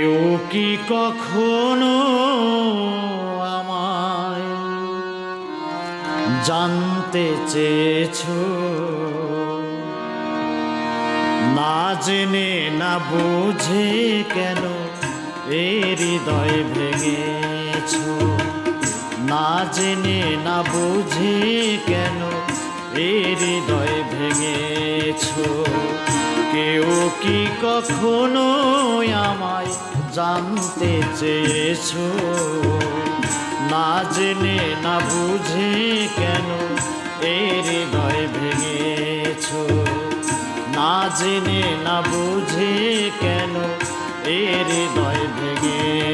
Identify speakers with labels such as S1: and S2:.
S1: কেউ কি কখনো আমায় জানতে চেয়েছো? না জেনে না বুঝে কেন এই হৃদয় ভেঙেছো? না জেনে না বুঝে কেন এই হৃদয় ভেঙেছো? কেউ কি কখনো আমায় জানতে চেয়েছো? না জেনে না বুঝে কেন এই হৃদয় ভেঙেছো? না জেনে না বুঝে কেন এই হৃদয় ভেঙে